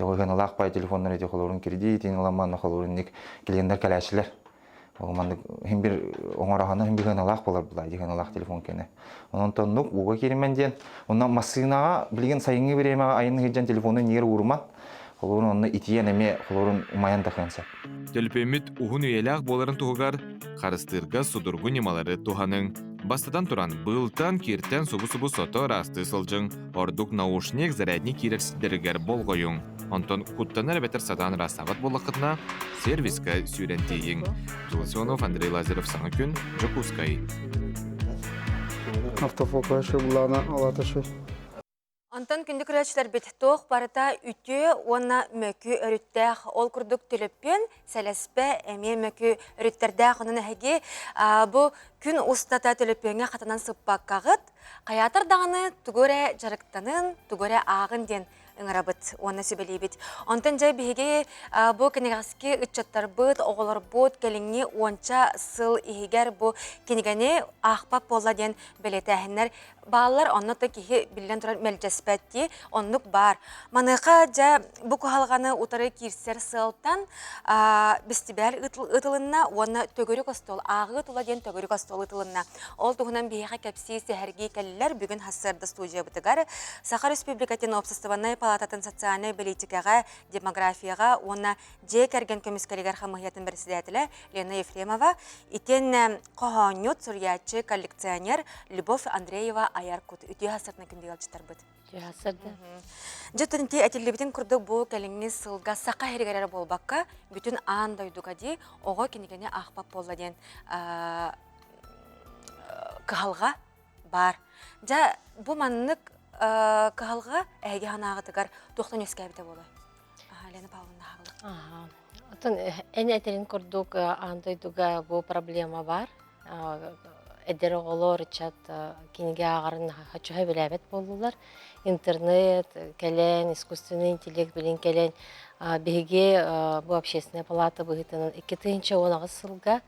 Ойган лах пай телефоннар эти холорун кредит, ин ламан холорунник клиенттер келәшилер. Олманды хим бир оңорахана хим биган лах болар булай дигән лах телефон кене. Онан тоннук уга киремен ден, онан машинага билген сайынгы береме айын хиҗан телефонны нер урман. холорун онны итиен эме холорун умаян таханса. Төлпөмүт ухун үйеләк боларын туғығар, қарыстырға судургу немалары туханың. Бастадан туран бұлтан киртен субу-субу сото расты сылжың, ордук наушнек зарядник кирексидерігер болғойың. Онтон куттанар бәтір садан растағыт болақытна сервиска сүйрентейін. Жылсионов, Андрей Лазарев, саңа күн, Жокускай. Автофокус булана алатышы. Антон күнді күрәтшілер бет тоқ барыта үтө, оны мөкі өріттәқ ол күрдік төліппен, сәләспі әме мөкі өріттердәқ оның әге бұл күн ұстата төліппенге қатынан сыппақ қағыт, қаятыр дағыны түгөре жарықтанын, түгөре ағын ден ыңырабыт, оны сөбелей бет. Онтан жай бейге бұл кенегаске үтчаттар бұд, оғылар бұд, кәліңне онша сыл егер бұл кенегіне ақпап болла ден білеті әхінлер. Балалар онны кейі білден тұрар мәлжәспәтті, оннық бар. Маныға жа бұл құхалғаны ұтары кирсер сылтан бістібәл ұтылынна, оны төгірі қостол, ағы ұтыла ден төгірі қостол ұтылынна. Ол тұғынан бейға кәпсей сәхәрге кәлілер бүгін хасырды студия бұтығары. Сақар Республикатын опсыстыванай палататын социальный политикаға, демографияға, оны же кәрген көміскәрігер қамығиятын бірсідәтілі Лена Ефремова, итен қоғанет сүрячы коллекционер Любовь Андреева Аяркут. Үті хасырдың күнде алчытар бұд. Үті хасырды. Жөттінті әтелебетін күрдік бұл кәліңні сылға сақа әрігәрі болбаққа бүтін аң дойдуға де оғы кенегені ақпап болла ден қағалға бар. Жа бұл маннық қағалға әйге ханағытығар тоқтан өскәбіті болы. Лена Павловна хағылық. Отын әне әтерін күрдік аң дойдуға бұл проблема бар. Эдер оғылыр чат кенеге ағарын хачуға біләбет болулар. Интернет, кәлен, искусственный интеллект білін кәлен. Беге бұл общественная палата бұғытының 2010 сылға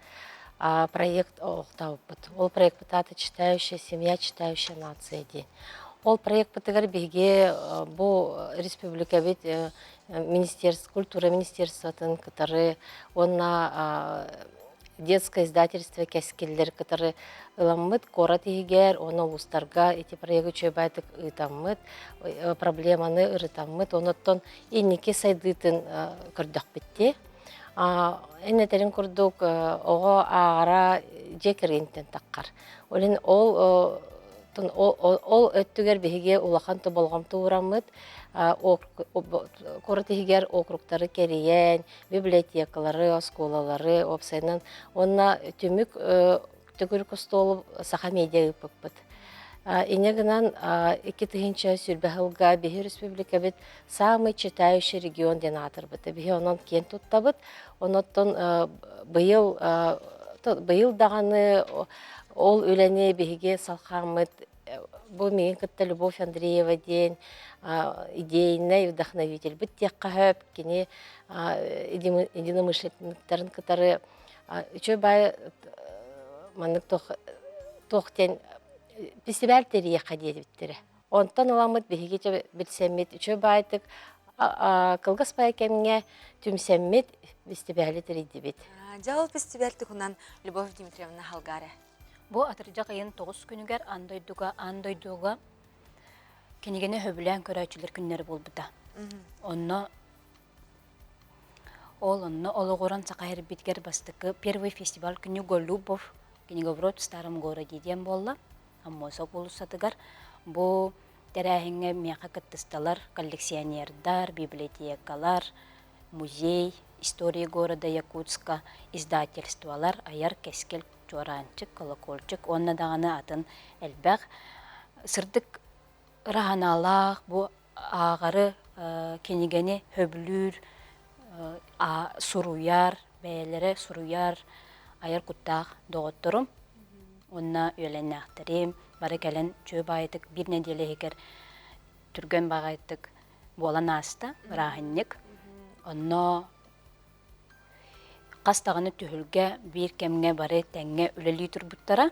проект оқтау бұд. Ол проект бұтаты читающая семья, читающая нация ден. Ол проект бұтығар беге бұл республика бет министерство, культура министерствотын кітары, онна детское издательство кәскелдер, которые ыламмыт, корот егер, оны ұлыстарға, эти проекты чөбайтык ытаммыт, проблеманы ырытаммыт, оныттон енеке сайдытын көрдік бітте. Әнетерін көрдік оғы ағара жекерентен таққар. Олен ол өттігер беге улақанты болғамты ұрамыт, коротегер округтары керейен, библиотекалары, осколалары, опсайнан, онна түмік түгір костолу саха медиа үпіппіт. Инегінен 2000 сүрбәхілға Бехи Республика бет самый читающий регион ден атыр біті. Бехи онын кен тұтта біт, оныттын бұйыл дағаны ол өләне беге салқамыт. Бұл меген күтті Любовь Андреева ден идейный вдохновитель. Бұт тек қағып, кене единомышленниктарын кітары үші бай манық тоқтен фестиваль терие қадеді біттірі. Онтан оламыд бігеге білсәмет үші байтық қылғыс бай кәміне түмсәмет фестивалі терейді бет. Жауыл фестиваль тұғынан Любовь Дмитриевна Халгары. Бұл атыржақ айын 9 күнігер андойдуға кенегені хөбілән көрәчілер күннері бол бұда. Онны олығыран сақайыр біткер бастықы первый фестиваль күні Голубов кенеговрот в старом городе ден болла. Аммоса болу сатығар. Бұл тәрәхіңе мияқа кіттісталар, коллекционердар, библиотекалар, музей, история города Якутска, издательстволар, аяр кескел чоранчык, колокольчык, онна дағаны атын әлбәқ. Сырдық раханалақ, бұл ағары кенегені хөбілір, суруяр, бәйелері суруяр, аяр құттақ доғыттырым. Онна өйелен ақтырым, бары кәлін чөп айтық, бір неделі егер түрген бағайтық болан аста, рахыннық. Онна қастағыны түхілге бір кәмге бары тәңге өлелі тұрбыттара.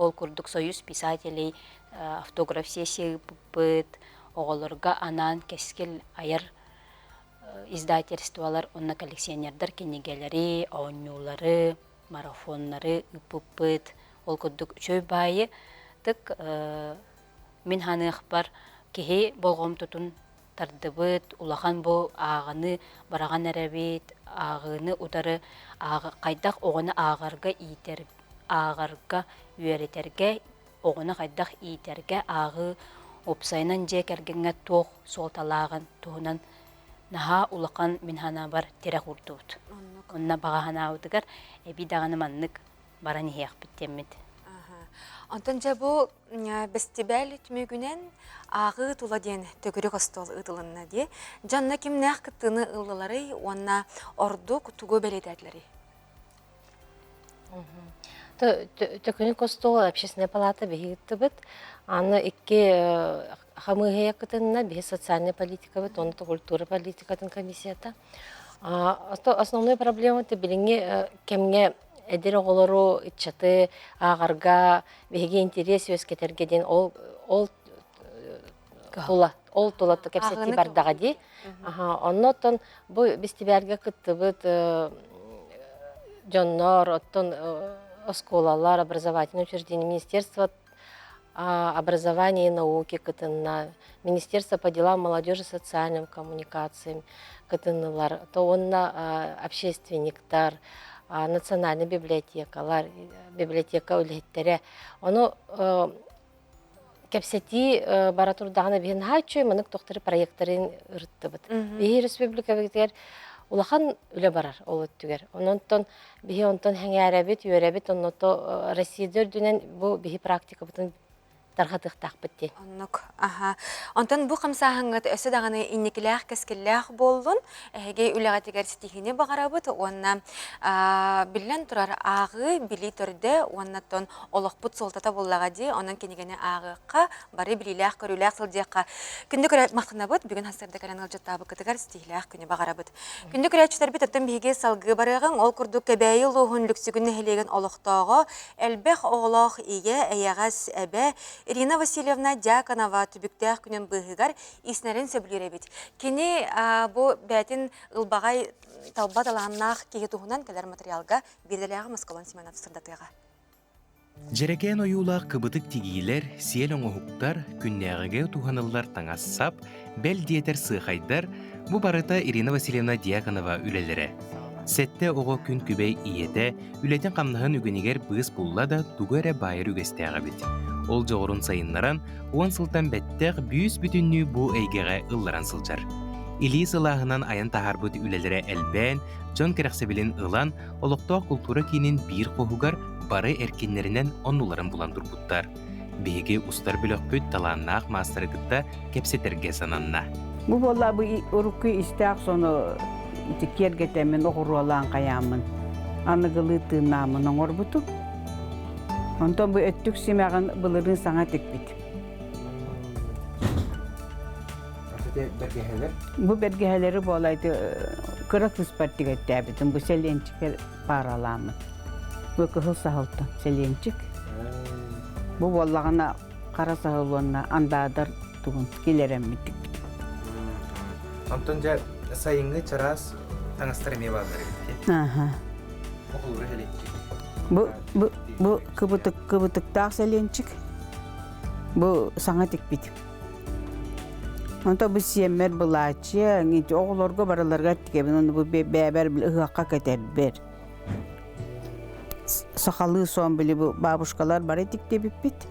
Ол күрдік союз писателей автограф сессия бұппыт, оғылырға анан кескел айар издательстволар, онна коллекционердар кенегелері, ауыннулары, марафонлары бұппыт. Ол күрдік чөй байы тік мен ханық бар кеге болғым тұтын тардыбыт, улахан бу ағыны бараған әрәбет, ағыны утары қайдақ оғыны ағарға ийтер, ағарға үйеретерге, оғыны қайдақ итерге ағы опсайнан жек әргенге тоқ солталағын туғынан наха улақан минхана бар тере құрдуыд. Онна бағахана аудығар әбі дағаны маннық баран еяқ біттеммет. Антон жабу бестибәл түмегінен ағы тула ден төгірі қостол ұдылынна де. Жанна кемнәқ кіттіні ұлылары, онна ордук тугу бәледәдлері. Төгірі қостол общественная палата бігітті біт. Аны икки хамыгая кытынна бе социальная политика бит, оны культура политикатын комиссията. Основной проблема те билинге кемге эдер оголору ичаты агарга беге интерес өскетергеден ол тулатты кепсети бардага ди. Оннотон бу бестиберге кыттыбыт жоннор, оттон осколалар, образовательное учреждение, министерство образования и науки кытынна, Министерство по делам молодежи и социальным коммуникациям кытыннылар, то онна общественниктар, национальная библиотекалар, библиотека үлеттере. Оно кепсети баратурдағына бейін хачу, мұнық тоқтыры проекттарын ұрыттыбыт. Бейі республика бектер улахан үле барар ол өттігер. Онтон бейі онтон хәңе әрәбет, үйәрәбет, онното Россия дүнен бұл бейі практика бұтын тархатықтақ бітті. Онтон бұл қамсағыңғыт өсі дағаны иннекіләқ, кәскіләқ болдың, әге үліғатығар стихіне бағара бұд, онна білен тұрар ағы білі түрді, оннаттон олық бұд солтата боллаға де, онын кенегені ағыққа, бары біліләқ, көріләқ сылдеққа. Күнді көрәт мақына бұд, бүгін хастарды кәрәңіл жаттабы кітігар стихіләқ күні бағара бұд. Күнді көрәт чүтер бет өттен бейге салғы барығын, ол күрді кәбәйі луғын люксігіні хелеген олықтағы, әлбәқ оғылақ ие әйағас әбә, Ирина Васильевна Дьяконова түбіктәқ күнен бұғығар иснәрін сөбілеребет. Кені бұл бәтін ұлбағай талба таланнақ кеге тұғынан кәлер материалға берделяғы Москвалан Семенов сырдатыға. Жерекен ойулақ кыбытык тигейлер, сиел оңығықтар, күннәғіге туғанылар таңассап, бәл диетер сыйхайдар, бұл барыта Ирина Васильевна Дьяконова үлелері. Сәтті оғы күн күбей иеті, үлетін қамнығын үгінегер бұғыз бұлла да туғыры байыр үгестәғі бет. Ол жоғырын сайынларан, оған сылтан бәттәқ бүйіс бүтінні бұ әйгеға ұлларан сылжар. Илі сылағынан аян тахар бұд үлелері әлбән, жон керексебілін ұлан, олықтау культура кейінен бір қоғығар бары әркенлерінен оннуларын бұландыр бұттар. Беге ұстар білік бүт таланнақ мастырғытта кепсетерге сананна. Бұл болла бұл ұрықы істәқ соны кергетемен оғыру олан қаямын. Анығылы тыңнамын оңыр бұту. Онтан бұл өттік семяғын бұлырын саңа текпет. Бұл бәргәлері болайды қырық тұспаттық өттәбетін. Бұл сәленчікер бар аламын. Бұл күхіл сағылтын сәленчік. Бұл боллағына қара сағылуына андадар тұғын келерем меттік. Антон жа сайыңғы чарас таңастырыме бағдары бітті. Оқылыры хәлетчік. Бұл кыбытықтақ сәленчік. Бұл саңа текпет. Онта бұл сиеммер бұл ачы, оғыларға бараларға текебін, оны бұл бәбәр біл ұғаққа кәтер бер. Сақалы соң білі бұл бабушкалар бар етікте біппет.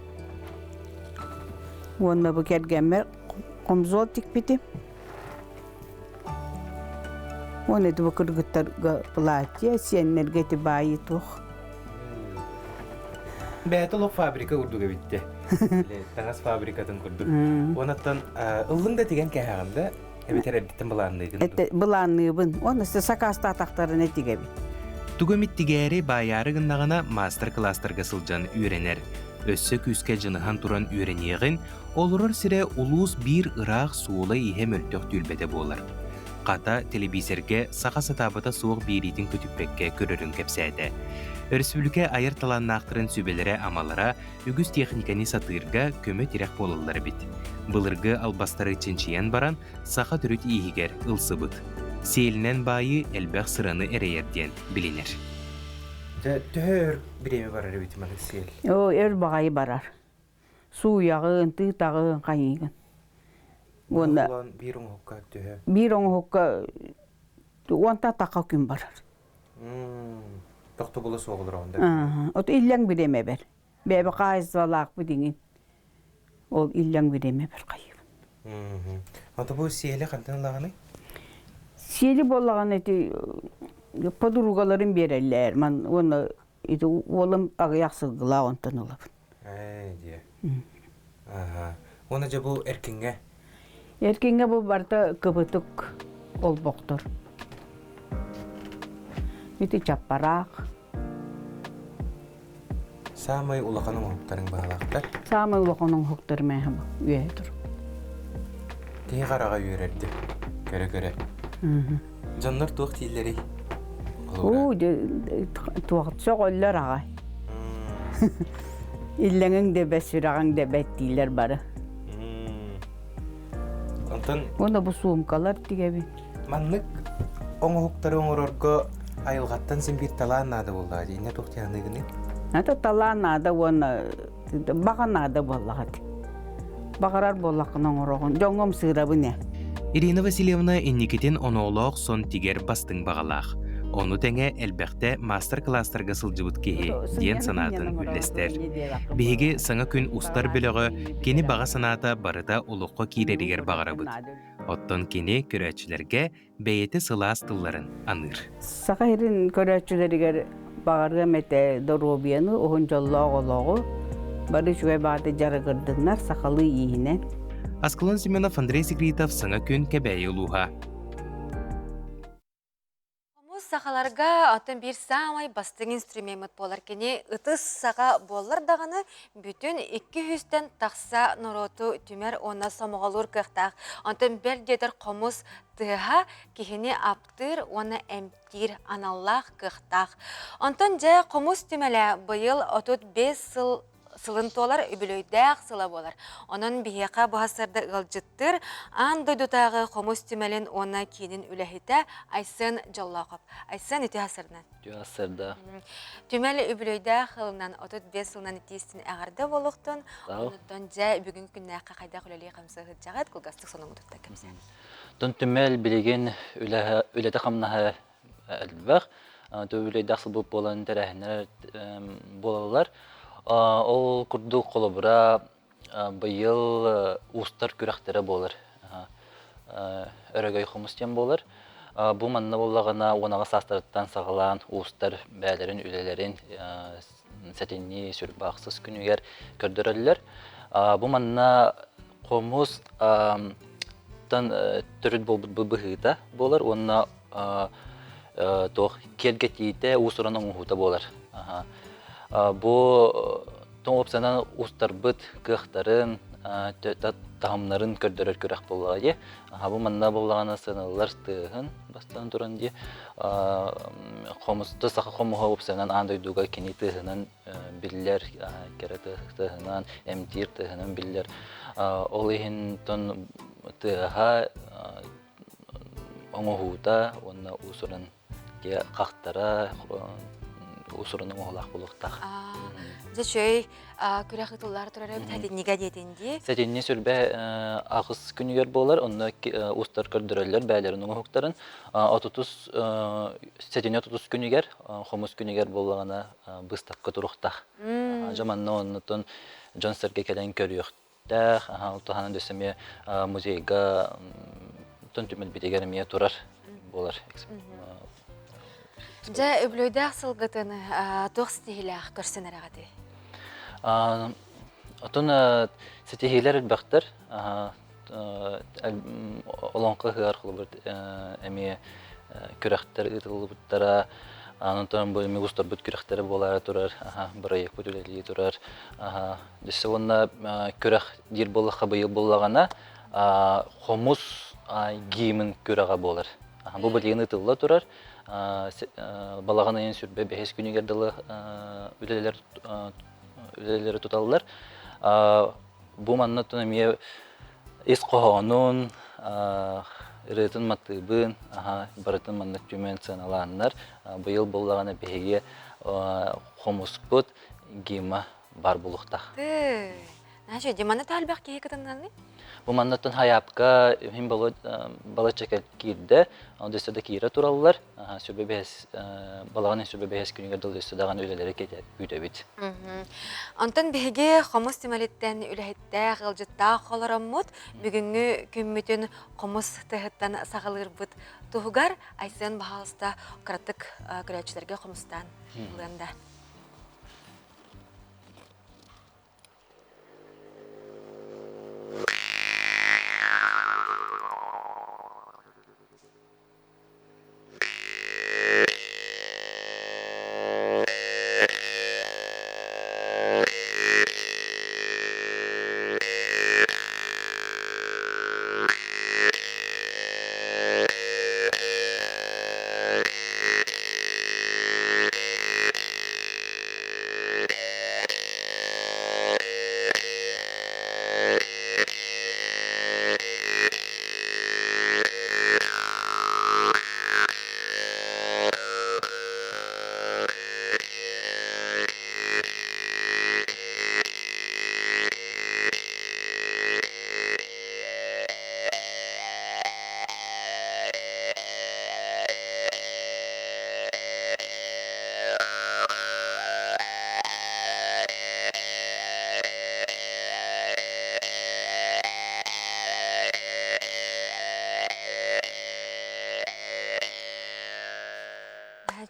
Оны бұл кәргәммер қомзол текпеті. Оны бұл кыргыттарға бұл ачы, сиенлерге те байы тұқ. Бәті лоқ фабрика үрдігі бітті. Таңас фабрикатын күрдік. Онаттан ұлыңда деген кәғамда әбетер әбдеттен бұланныйдың. Бұланныйбын. Оны сақаста атақтарын әтіге бит. Түгімет тігәрі байарығыннағына мастер-кластарға сылжан үйренер. Өссі күске жыныған тұран үйренеғін, олырыр сірі ұлуыз бір ұрақ суылы ihe мөлттіқ түлбеде болар. Қата телевизерге сақа сатабыта суық берейтін күтіппекке көрірін кепсәді. Республика айыр таланнақтырын сөбелері амалара үгіз техниканы сатырға көмі терек болылары бит. Бұлырғы албастары ченчиян баран сақа түріт иегер ұлсы бұд. Сейлінен байы әлбәқ сыраны әрейерден білінер. Төр біреме барар өйті маңыз сейл? Өр бағайы барар. Су яғын, тұйтағын қайығын. Оны bir oңhokka tühe. bir oңhokka onta taqa gün barar. Тоқты бұлы соғылыр онда. Ot illan bireme ber. Bebe qayız valaq bu dingin. Ol illan bireme ber qayır. Ата bu siyeli qantan lağını? Siyeli bollağın eti подругаларын берелер. Man onu eti oğlum ağıyaqsızgıla ontan olab. Diye. Ona bu erkinge? Erkinge bu barda kıbıtık ol boktor. Eti çapparak. Samay ulaqanın huktarın bağlaqtar? Samay ulaqanın huktar məhəm üyedir. Diye qarağa yürerdi. Göre. Canlar tuğ tiyilleri. Tuğat soğullar ağa. İlləngin de bəsirağın de bətdiylər barı. Onda bu suumkalar digebi. Manlık oңa huktarı oңororgo ayılgattan sen bir talan nadı oldu. Ne tuğ tiyanıgını? Ata talan nadı ona bağa nadı bollağıdı. Бағарар боллақының ұрығын, жоңым сырабы не? Ирина Васильевна инникетин оноолоқ сон тигер бастың бағалақ. Оны тәңе әлбәқті мастер-кластарға сылжыбыт кеге ден санатын үлестер. Беге саңа күн устар бөлігі кені баға саната барыта ұлыққа кейрерігер бағарабыт. Оттон кені көрәтшілерге бәйеті сылас тылларын аныр. Сақа ерін көрәтшілерігер бағарға мәті доробияны оғын жоллағы Бары шуай бады жарығырдыңнар сақалы иінен. Аскалон Семенов, Андрей Секретов, саңа күн кәбәйі ұлуға. Комуз сақаларға атын бір самай бастың инструмент болар кені ұтыс сақа болар дағаны бүтін 200-тен тақса нұроту түмер ona самығалыр қықтақ. Антын бәл дедір комуз тыға кехіне аптыр, оны әмтір аналлақ қықтақ. Антын жа комуз түмелі бұйыл 35 сыл сылын толар үбілөйдәқ сыла болар. Onun бейеқа бұхасырды ғылжыттыр, ан дойдутағы қомыз түмелін оны кейінін үләхеті Айсын Жаллақып. Айсын үті асырынан? Үті асырда. Түмелі үбілөйдәқ ғылынан 35 сылынан үтейістін әғарды болуқтын. Онықтан жа бүгін күннәққа қайда құлелей қамсы ғыджағат, күлгастық соның ұтықта кәмсен. Тон түмел білеген үләді қамнаға әлбәқ, үләйдәқ сыл болып болан тәрәхінер болалар. Ол күрді қолыбыра бұйыл ұстар күрәқтері болыр. Өрігөй құмыстен болыр. Бұл манна болағына онаға састырыттан сағылан ұстар бәлерін, үлелерін сәтенні сүрбақсыз күнігер көрдірілер. Бұл манна құмыз түріт бұғыта болыр. Онына келгетейді ұсырының ұғыта болыр. Бұл тоң опсанан ұстар бұд қықтарын, тағымларын көрдірер көрек болуға. Бұл манна болағына сынылар стығын бастан тұрын де. Қомысты сақы қомыға опсанан андойдуға кені тығынан білілер, кәрі тығынан, әмтер тығынан білілер. Ол ехін тон тыға оңығуда, оны ұсырын қақтара, ұсырының оғылақ болуқтақ. Зәшөй күрәқі тұллар тұрары тәденеге детенде? Сәтенне сүрбә ағыз күнігер болар, онына ұстар көрдірілер бәлерін оңықтарын. Сәтенне 30 күнігер, қомыз күнігер болағына бұстаққа тұрықтақ. Жаманна онытын жонсырге кәлен көріқтақ, ұлтығанын дөсіме музейға түн түміл бітегеріме тұрар болар. Жа өблөйдәқ сылғытын тоқ стихиләқ көрсін әрағады? Отын стихилер әлбәқтір. Олонқы ғығар қылы әме көрәқтер ұтылы бұттара. Анытын бөліме ұстар бұт көрәқтері болары тұрар. Бір аяқ бұт өлелі тұрар. Десі онына көрәқ дер болыққа бұйыл болағана қомыз геймін көраға болар. Бұл білген ұтылы тұрар. Балағаны ең сүрбе 5 күнігерділі үлелері тұталылар. Бұл манна тұнамия ес қоғанын, үретін матыбын, барытын манна түмен сыналанынар. Бұйыл болағаны бәйге қомыс бұд гейма бар болуқтақ. Наша деманы талбақ кейі кітіңнаны? Бу маннаттан хаяпка хим бала чекет кирде, онда кира тураллар, сөбебес балаган сөбебес күнгө дылды даган өлелери кетет үтөбүт. Антон биге хомус тималеттен үләһеттә гылжытта холораммут бүгүнгү күммүтүн хомус тыһыттан сагалырбыт тугар айсын баһалыста кыраттык көрәчләргә хомустан булганда.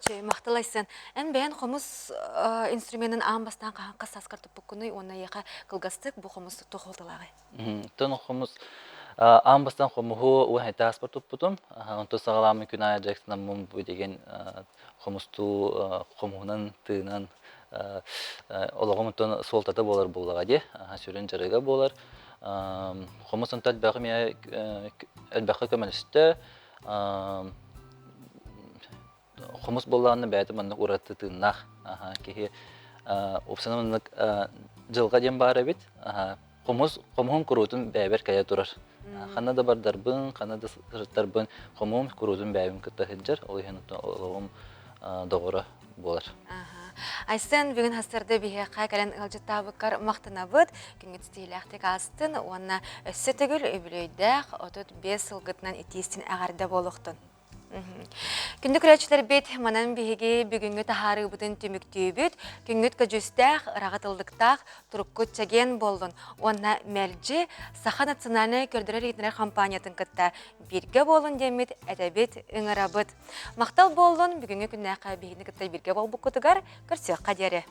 Мақталайсын. Ән бәйін қомыз инструментін ағын бастан қағанқа сасқартып бұқыны, оны еқа қылғастық бұл қомыз тұқылдылағы. Тон қомыз ағын бастан қомығы уәхай тәспартып бұтым. Онты сағаламын күн ая Джексонан мұн бұй деген қомызту қомығынан тыынан олығымын солтата болар болаға де, сүрін жарыға болар. Қомыз онты әлбәқі көмәлісті Хомус боллағаны бәйті мұнық ұратты тыңнақ. Опсанымынық жылға дем бары бет. Хомуғын күрутын бәйбер кәйе тұрар. Қанада бардарбын, қанада сұрыттарбын, хомуғын күрутын бәйбін күтті хеджер. Ол ең олығым доғыры болар. Айсын бүгін хастарды бейеқа кәлін ұлжыттабыққар мақтына бұд. Күнгіт стейләқтік астын, онына өссі түгіл өбілейдәқ, отыт 5 сылғытынан етестін әғарда болуқтын. Күндік рәчілер бет манан бейге бүгінгі тахары бұтын түміктүй бүт, күнгіт көжістәқ, рағатылдықтақ, тұрыққыт чәген болдың. Онна мәлжі Саха национальный көрдірер етінер компаниятын күтті. Бірге болын демет, әдәбет үңірабыт. Мақтал болдың бүгінгі күннәқа бейгіні күтті бірге бол бұқытығар көрсек қадері.